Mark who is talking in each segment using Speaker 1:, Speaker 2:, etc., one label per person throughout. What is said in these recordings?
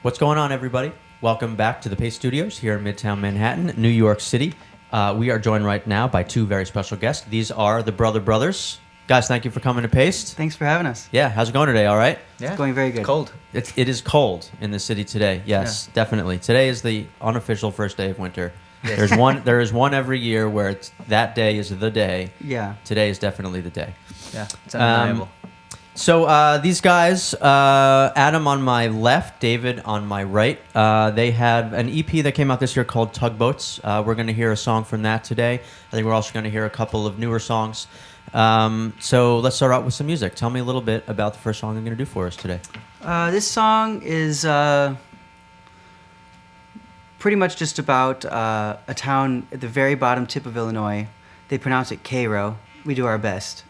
Speaker 1: What's going on, everybody? Welcome back to the Pace Studios here in Midtown Manhattan, New York City. We are joined right now by two very special guests. These are the Brother Brothers. Guys, thank you for coming to Paste.
Speaker 2: Thanks for having us.
Speaker 1: Yeah, how's it going today? All right?
Speaker 2: Yeah. It's going very good.
Speaker 3: Cold.
Speaker 1: It is cold in the city today. Yes, definitely. Today is the unofficial first day of winter.
Speaker 3: Yes.
Speaker 1: There is one every year where that day is the day.
Speaker 2: Yeah.
Speaker 1: Today is definitely the day.
Speaker 3: Yeah, it's undeniable.
Speaker 1: So these guys, Adam on my left, David on my right, they have an EP that came out this year called Tugboats. We're going to hear a song from that today. I think we're also going to hear a couple of newer songs. So let's start out with some music. Tell me a little bit about the first song you're going to do for us today.
Speaker 2: This song is pretty much just about a town at the very bottom tip of Illinois. They pronounce it Cairo. We do our best.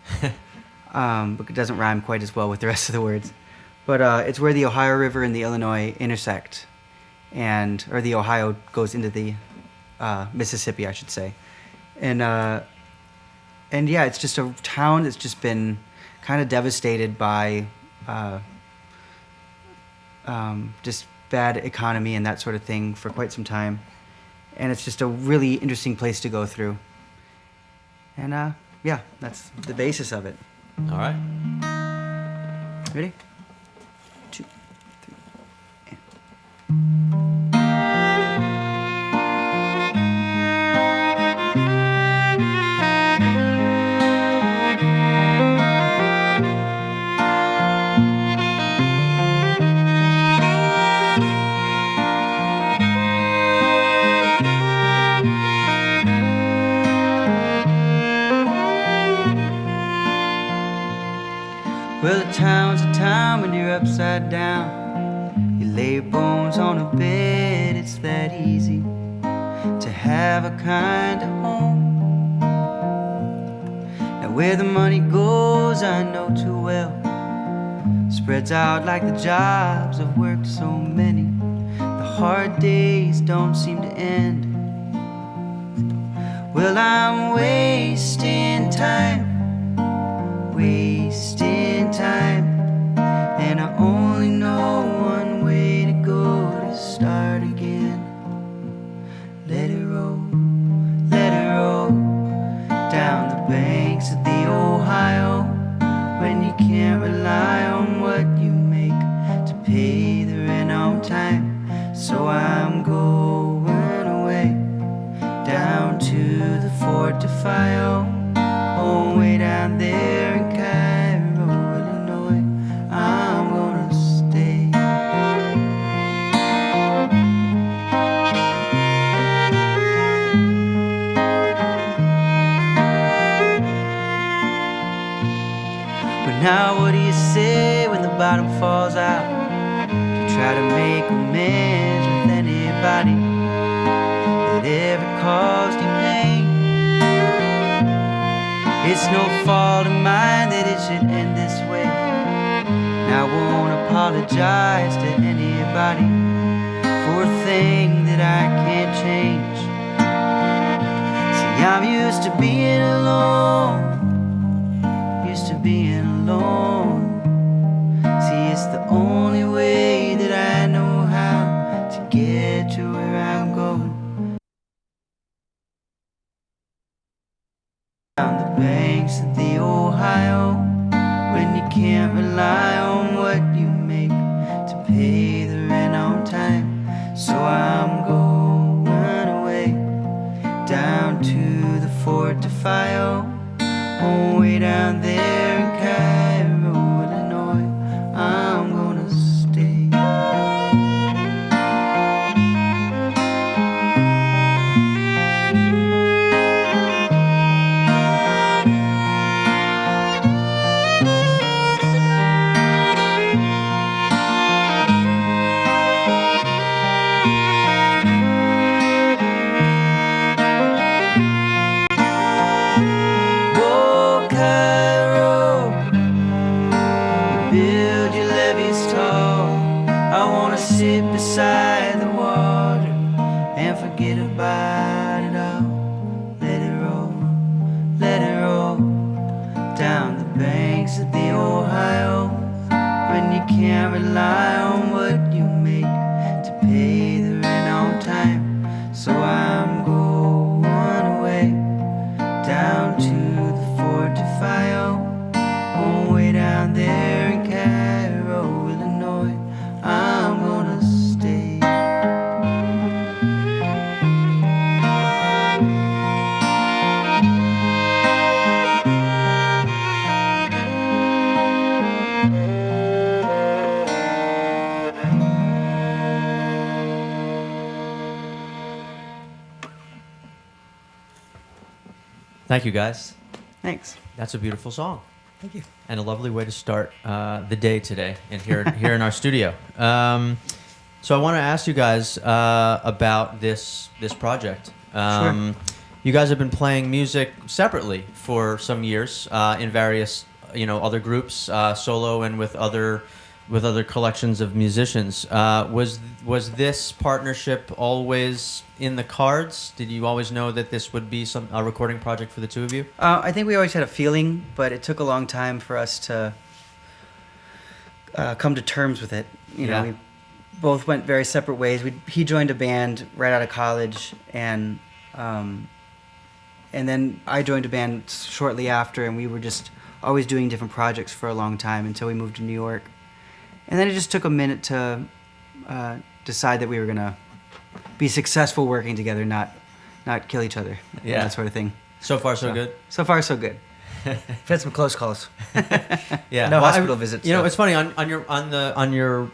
Speaker 2: But it doesn't rhyme quite as well with the rest of the words. But it's where the Ohio River and the Illinois intersect, or the Ohio goes into the Mississippi, I should say. And yeah, it's just a town that's just been kind of devastated by just bad economy and that sort of thing for quite some time. And it's just a really interesting place to go through. And yeah, that's the basis of it.
Speaker 1: All right.
Speaker 2: Ready? 2, 3, Well, a town's a town when you're upside down. You lay your bones on a bed, it's that easy to have a kind of home. Now where the money goes, I know too well. Spreads out like the jobs I've worked so many. The hard days don't seem to end. Well, I'm wasting time. Wasting time, and I only know one way to go to start again. Let it roll down the banks of the Ohio. When you can't rely on what you make to pay the rent on time. So I'm going away down to the Fort Defio. Oh, way down there in Cairo, Illinois, I'm gonna stay. But now what do you say when the bottom falls out? To try to make amends with anybody that ever caused you pain. It's no fault of mine that it should end this way. And I won't apologize to anybody for a thing that I can't change. See, I'm used to being alone. Used to being alone. See, it's the only way that I know how to get to where I'm going. Down the banks of the Ohio, when you can't rely on what you make to pay the rent on time. So I'm going away down to the Fort Defio. Oh, way down there in Cairo, Illinois, I'm gonna stay. Beside the water and forget about it all. Let it roll down the banks of the Ohio. When you can't rely on what you make
Speaker 1: Thank you, guys.
Speaker 2: Thanks.
Speaker 1: That's a beautiful song.
Speaker 3: Thank you.
Speaker 1: And a lovely way to start the day today and here in our studio. So I want to ask you guys about this project.
Speaker 2: Sure.
Speaker 1: You guys have been playing music separately for some years in various other groups, solo and with other collections of musicians. Was this partnership always in the cards? Did you always know that this would be a recording project for the two of you?
Speaker 2: I think we always had a feeling, but it took a long time for us to come to terms with it. We both went very separate ways. He joined a band right out of college, and then I joined a band shortly after, and we were just always doing different projects for a long time until we moved to New York. And then it just took a minute to decide that we were gonna be successful working together, not kill each other, that sort of thing.
Speaker 1: So far, so good.
Speaker 2: So far, so good.
Speaker 3: We've had some close calls.
Speaker 1: Yeah,
Speaker 3: No hospital visits.
Speaker 1: It's funny on your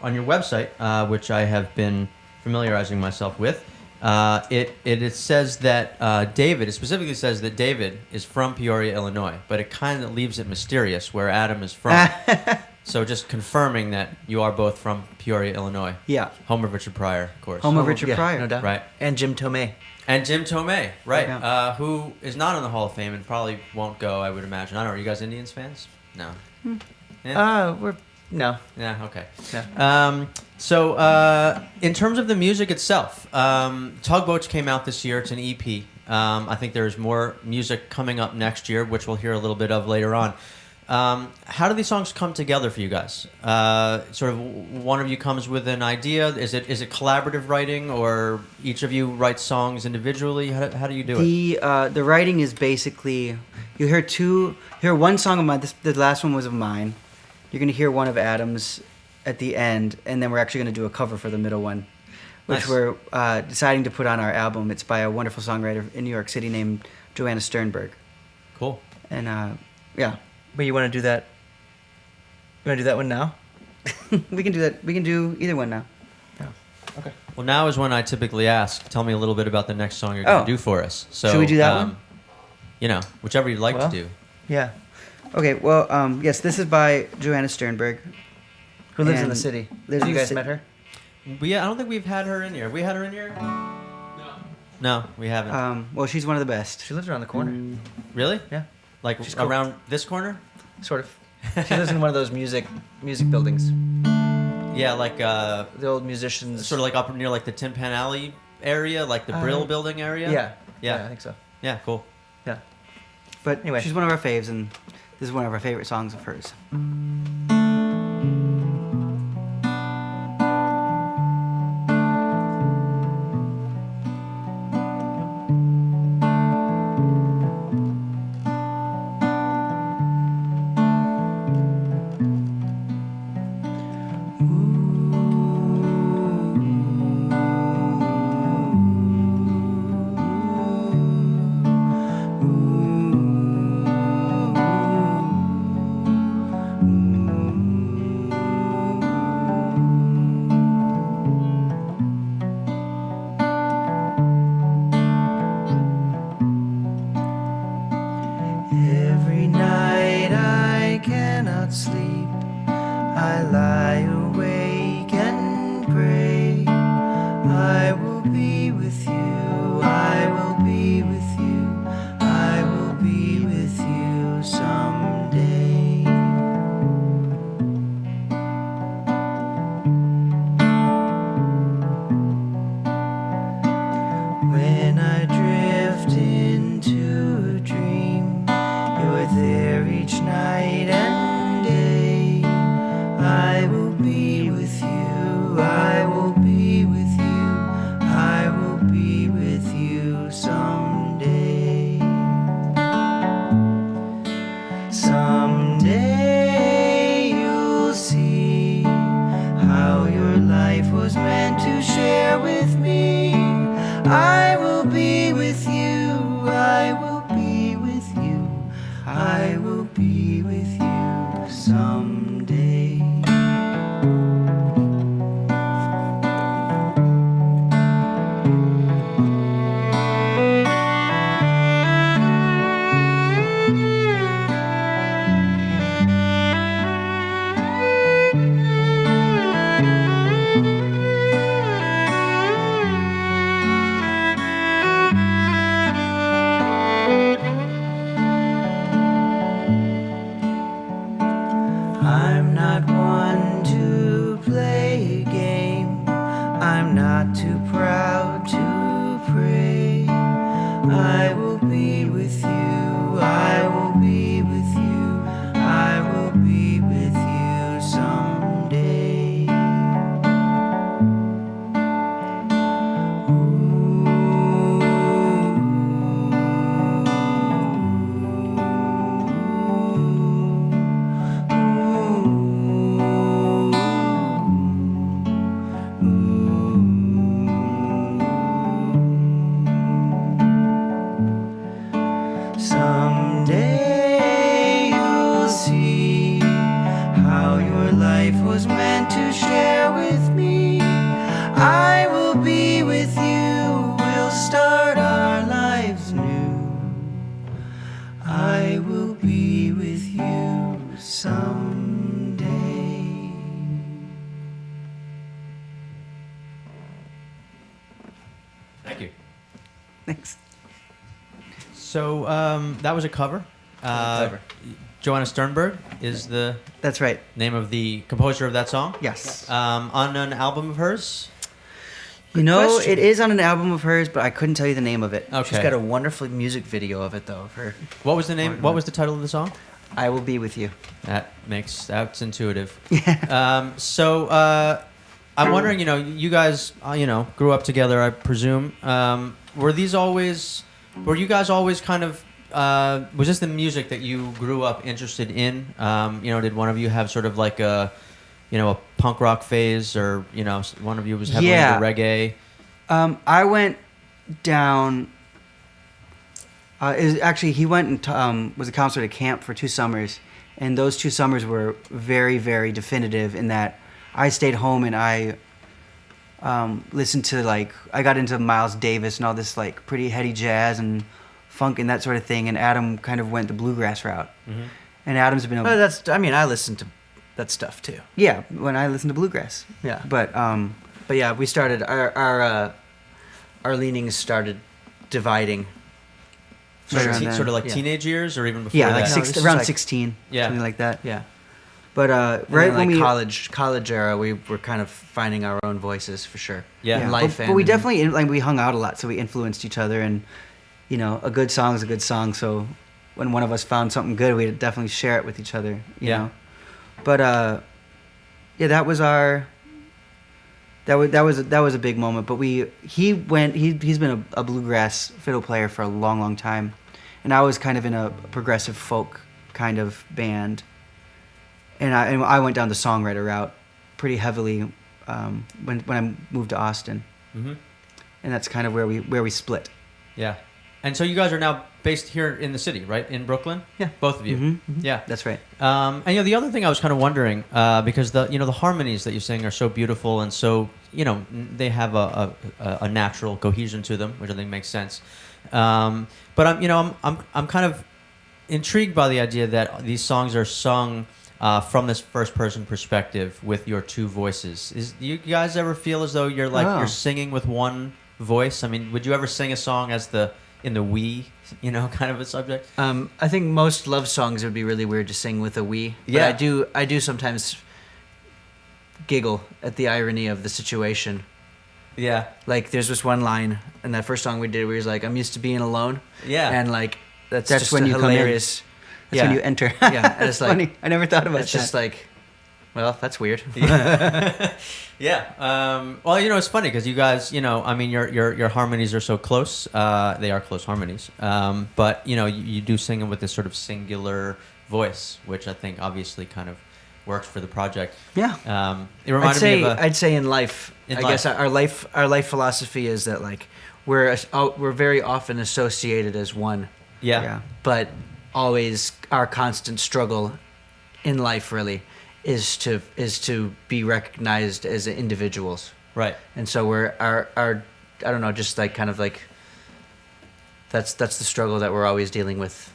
Speaker 1: website, which I have been familiarizing myself with. It says that David, it specifically says that David is from Peoria, Illinois, but it kind of leaves it mysterious where Adam is from. So just confirming that you are both from Peoria, Illinois.
Speaker 2: Yeah.
Speaker 1: Home of Richard Pryor, of course.
Speaker 2: Home of Richard Pryor.
Speaker 3: No doubt.
Speaker 1: Right.
Speaker 3: And Jim Tomei.
Speaker 1: And Jim Tomei, right,
Speaker 2: Yeah.
Speaker 1: who is not in the Hall of Fame and probably won't go, I would imagine. I don't know, are you guys Indians fans? No. Yeah?
Speaker 3: No.
Speaker 1: Yeah, okay.
Speaker 3: No.
Speaker 1: So in terms of the music itself, Tugboats came out this year. It's an EP. I think there's more music coming up next year, which we'll hear a little bit of later on. How do these songs come together for you guys? Sort of one of you comes with an idea. Is it collaborative writing, or each of you writes songs individually? How do you do it?
Speaker 2: The writing is basically, you hear one song of mine. The last one was of mine. You're gonna hear one of Adam's at the end, and then we're actually gonna do a cover for the middle one, which
Speaker 1: Nice.
Speaker 2: we're deciding to put on our album. It's by a wonderful songwriter in New York City named Joanna Sternberg.
Speaker 1: Cool.
Speaker 2: And yeah.
Speaker 3: But you want to do that? You want to do that one now?
Speaker 2: We can do that. We can do either one now.
Speaker 3: No. Okay.
Speaker 1: Well, now is when I typically ask. Tell me a little bit about the next song you're going to do for us. So,
Speaker 2: should we do that one?
Speaker 1: Whichever you'd like
Speaker 3: Well,
Speaker 1: to do.
Speaker 3: Yeah.
Speaker 2: Okay. Well, yes, this is by Joanna Sternberg.
Speaker 3: Who lives in
Speaker 2: And
Speaker 3: the city?
Speaker 2: lives
Speaker 3: Have
Speaker 2: in
Speaker 3: you
Speaker 2: the
Speaker 3: guys
Speaker 2: ci-
Speaker 3: met her?
Speaker 1: I don't think we've had her in here. Have we had her in here? No, we haven't.
Speaker 2: Well, she's one of the best.
Speaker 3: She lives around the corner.
Speaker 1: Really?
Speaker 3: Yeah.
Speaker 1: Like
Speaker 3: She's cool.
Speaker 1: around this corner?
Speaker 3: Sort of. She lives in one of those music buildings.
Speaker 1: Yeah, like
Speaker 3: The old musicians.
Speaker 1: sort of like up near like the Tin Pan Alley area, like the Brill Building area.
Speaker 3: Yeah.
Speaker 1: Yeah.
Speaker 3: I think so.
Speaker 1: Yeah, cool.
Speaker 3: Yeah.
Speaker 2: But
Speaker 3: Anyway.
Speaker 2: she's one of our faves, and this is one of our favorite songs of hers.
Speaker 3: Every night I cannot sleep. I lie awake and pray. I will be with you. I will be with you. I will be with you someday. When I drift into a dream, you're there each night and day. I will be with you. I will be with you. I will be with you someday. Someday you'll see how your life was meant to share with me. I will be with you. I will be with you. I will be with you someday. not too proud to pray. I will be with you, I will be with you, I will be with you someday. Someday you'll see how your life was meant to share with me. I will be with you, we'll start our lives new. I will be with you someday.
Speaker 1: Thank you.
Speaker 2: Thanks.
Speaker 1: So that was a cover.
Speaker 2: Cover.
Speaker 1: Joanna Sternberg is the
Speaker 2: That's right.
Speaker 1: name of the composer of that song.
Speaker 2: Yes.
Speaker 1: On an album of hers.
Speaker 2: You know,
Speaker 3: question.
Speaker 2: it is on an album of hers, but I couldn't tell you the name of it.
Speaker 1: Okay.
Speaker 3: She's got a wonderful music video of it, though, of her.
Speaker 1: What was the name? What was the title of the song?
Speaker 2: I Will Be With You.
Speaker 1: That's intuitive. So I'm wondering, you guys, grew up together, I presume. Were you guys always kind of, was this the music that you grew up interested in? Did one of you have sort of like a punk rock phase, or, one of you was heavily into reggae?
Speaker 2: I went down. He went and was a counselor at camp for 2 summers, and those 2 summers were very, very definitive in that I stayed home and I listened to I got into Miles Davis and all this pretty heady jazz and funk and that sort of thing, and Adam kind of went the bluegrass route.
Speaker 1: Mm-hmm.
Speaker 2: And Adam's been
Speaker 3: I listened to that stuff, too.
Speaker 2: when I listened to bluegrass.
Speaker 3: Yeah.
Speaker 2: But
Speaker 3: But yeah, we started, our leanings started dividing.
Speaker 2: Right around then.
Speaker 1: Sort of like
Speaker 3: Yeah.
Speaker 1: teenage years, or even before
Speaker 2: yeah,
Speaker 1: that?
Speaker 2: like
Speaker 3: No, this is
Speaker 2: around
Speaker 3: like-
Speaker 2: 16,
Speaker 1: Yeah.
Speaker 2: something like that.
Speaker 3: Yeah.
Speaker 2: But
Speaker 3: And
Speaker 2: right
Speaker 3: then,
Speaker 2: when we
Speaker 3: college era, we were kind of finding our own voices, for sure.
Speaker 1: Yeah.
Speaker 3: In life
Speaker 2: but we
Speaker 3: and-
Speaker 2: definitely we hung out a lot, so we influenced each other, and a good song is a good song. So when one of us found something good, we'd definitely share it with each other. You know. But that was our. That was a big moment. But he's been a bluegrass fiddle player for a long, long time, and I was kind of in a progressive folk kind of band, and I went down the songwriter route pretty heavily when I moved to Austin,
Speaker 1: Mm-hmm.
Speaker 2: and that's kind of where we split.
Speaker 1: Yeah. And so you guys are now based here in the city, right? In Brooklyn?
Speaker 2: Yeah.
Speaker 1: Both of you?
Speaker 2: Mhm, mhm.
Speaker 1: Yeah.
Speaker 2: That's right.
Speaker 1: And the other thing I was kind of wondering, because the harmonies that you sing are so beautiful, and so they have a natural cohesion to them, which I think makes sense. But I'm kind of intrigued by the idea that these songs are sung from this first person perspective with your 2 voices. Do you guys ever feel as though you're you're singing with one voice? I mean, would you ever sing a song as in the we, kind of a subject?
Speaker 3: I think most love songs would be really weird to sing with a we. But
Speaker 1: Yeah.
Speaker 3: I do sometimes giggle at the irony of the situation.
Speaker 1: Yeah.
Speaker 3: Like, there's this one line in that first song we did where he's like, "I'm used to being alone."
Speaker 1: Yeah.
Speaker 3: And that's
Speaker 2: That's
Speaker 3: just
Speaker 2: when
Speaker 3: a
Speaker 2: you come in.
Speaker 3: hilarious.
Speaker 2: That's when you enter.
Speaker 3: Yeah, and
Speaker 2: That's
Speaker 3: it's like-
Speaker 2: funny. I never thought about
Speaker 3: It's
Speaker 2: that.
Speaker 3: just like, well, that's weird.
Speaker 1: Yeah. Well, it's funny because you guys, your harmonies are so close. They are close harmonies. But you do sing them with this sort of singular voice, which I think obviously kind of works for the project.
Speaker 2: Yeah.
Speaker 1: It reminded me of
Speaker 3: I'd say in life,
Speaker 1: In
Speaker 3: I
Speaker 1: life.
Speaker 3: guess our life philosophy is that we're very often associated as one,
Speaker 1: yeah.
Speaker 3: but always our constant struggle in life really is to be recognized as individuals.
Speaker 1: Right.
Speaker 3: And so we're our I don't know, just that's the struggle that we're always dealing with.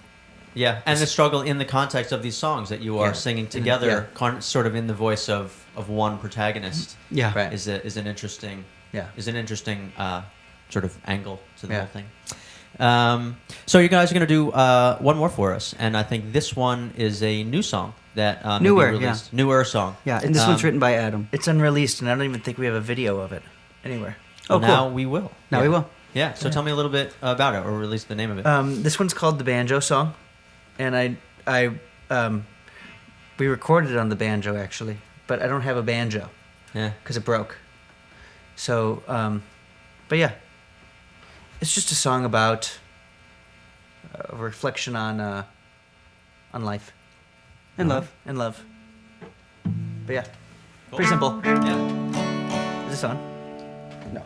Speaker 1: Yeah, and the struggle in the context of these songs that you are
Speaker 3: Yeah.
Speaker 1: singing together, sort of in the voice of one protagonist,
Speaker 2: Yeah.
Speaker 3: Right.
Speaker 1: is an interesting
Speaker 3: Yeah.
Speaker 1: sort of angle to the
Speaker 3: Yeah.
Speaker 1: whole thing. So you guys are going to do one more for us, and I think this one is a new song that may be
Speaker 2: Newer,
Speaker 1: released. Newer song.
Speaker 2: Yeah, and this one's
Speaker 1: Um,
Speaker 2: written by Adam.
Speaker 3: It's unreleased, and I don't even think we have a video of it anywhere.
Speaker 2: Oh,
Speaker 1: Well,
Speaker 2: cool.
Speaker 1: now we will.
Speaker 2: Now we will.
Speaker 1: Yeah. So tell me a little bit about it, or at least the name of it.
Speaker 3: This one's called the Banjo Song, and we recorded it on the banjo actually, but I don't have a banjo
Speaker 1: Yeah.
Speaker 3: because it broke. So, but yeah, it's just a song about a reflection on life
Speaker 2: And love.
Speaker 3: and love. But yeah,
Speaker 1: Cool.
Speaker 3: pretty simple.
Speaker 1: Yeah.
Speaker 3: Is this on?
Speaker 2: No.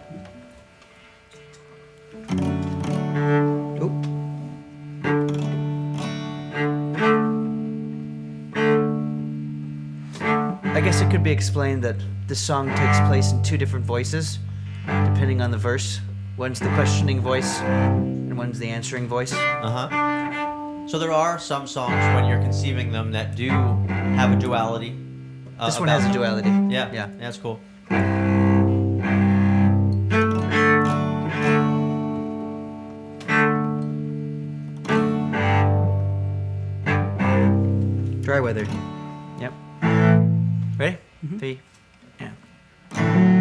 Speaker 3: I guess it could be explained that this song takes place in two different voices, depending on the verse. One's the questioning voice, and one's the answering voice.
Speaker 1: So there are some songs when you're conceiving them that do have a duality.
Speaker 3: This one has a duality.
Speaker 1: Yeah.
Speaker 3: Yeah.
Speaker 1: That's cool.
Speaker 3: Dry weather. Yep. Ready? 3. Yeah.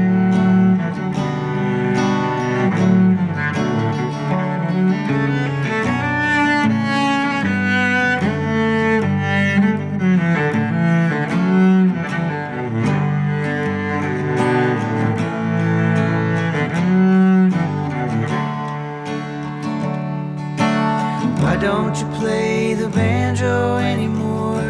Speaker 2: Why don't you play the banjo anymore?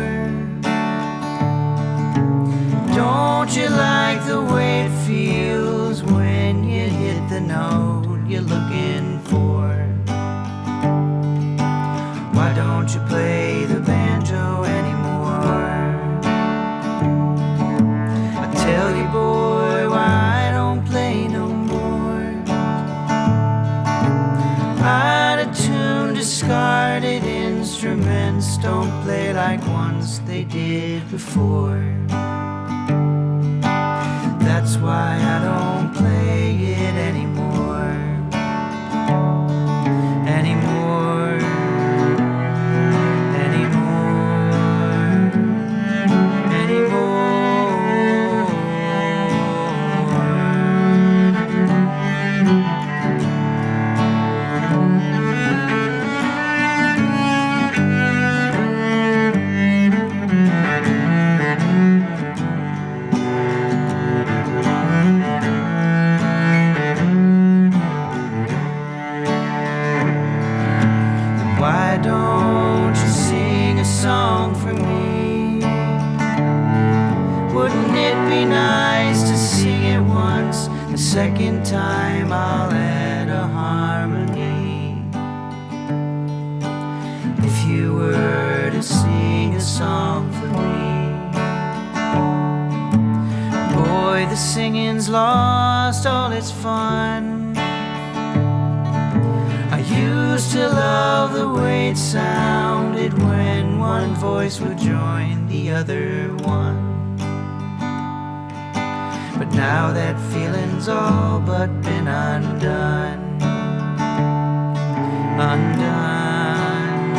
Speaker 2: Don't you like the way it feels when you hit the note you're looking for? Why don't you play the banjo anymore? I tell you, boy, why I don't play no more? Out of tune, discarded instruments don't play like once they did before. That's why I don't play it anymore. Anymore. Anymore. Why don't you sing a song for me? Wouldn't it be nice to sing it once? The second time I'll add a harmony. If you were to sing a song for me, boy, the singing's lost all its fun. I used to love the way it sounded when one voice would join the other one. But now that feeling's all but been undone. Undone.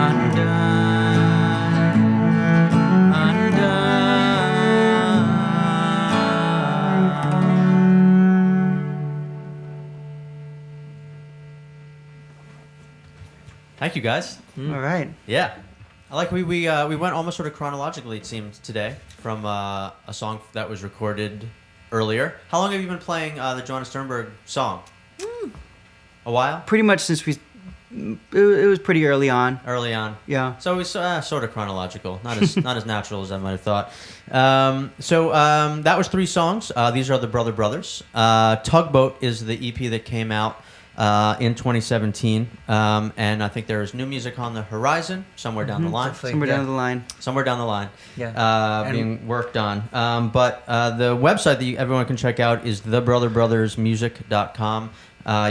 Speaker 2: Undone. Undone.
Speaker 1: Thank you, guys.
Speaker 2: All right.
Speaker 1: Yeah. I like we went almost sort of chronologically, it seems, today from a song that was recorded earlier. How long have you been playing the Johannes Sternberg song? A while?
Speaker 2: Pretty much since it was pretty early on.
Speaker 1: Early on.
Speaker 2: Yeah.
Speaker 1: So it was sort of chronological, not as not as natural as I might have thought. That was 3 songs. These are the Brother Brothers. Tugboat is the EP that came out in 2017, and I think there is new music on the horizon somewhere down the line.
Speaker 3: definitely.
Speaker 2: Somewhere
Speaker 3: Yeah.
Speaker 2: down the line.
Speaker 1: Somewhere down the line,
Speaker 3: Yeah.
Speaker 1: being worked on. But the website that everyone can check out is thebrotherBrothersMusic.com.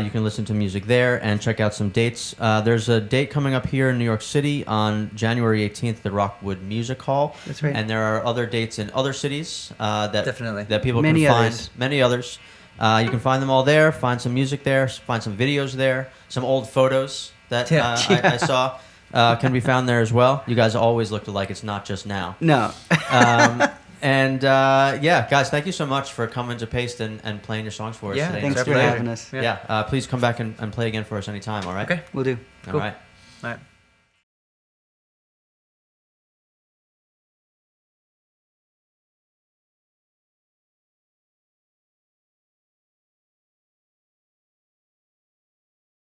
Speaker 1: You can listen to music there and check out some dates. There's a date coming up here in New York City on January 18th, the Rockwood Music Hall.
Speaker 2: That's right.
Speaker 1: And there are other dates in other cities
Speaker 3: Definitely.
Speaker 1: that people
Speaker 2: Many
Speaker 1: can find.
Speaker 2: others.
Speaker 1: Many others. You can find them all there. Find some music there. Find some videos there. Some old photos that
Speaker 3: Yeah.
Speaker 1: I saw can be found there as well. You guys always look alike. It's not just now.
Speaker 2: No.
Speaker 1: And yeah, guys, thank you so much for coming to Paste and playing your songs for us
Speaker 4: Yeah,
Speaker 1: today.
Speaker 2: Thanks
Speaker 4: our
Speaker 2: for
Speaker 4: pleasure.
Speaker 2: having us.
Speaker 1: Yeah, please come back and play again for us anytime, all right?
Speaker 4: Okay.
Speaker 2: We'll do.
Speaker 1: All
Speaker 4: Cool.
Speaker 1: right.
Speaker 4: All right.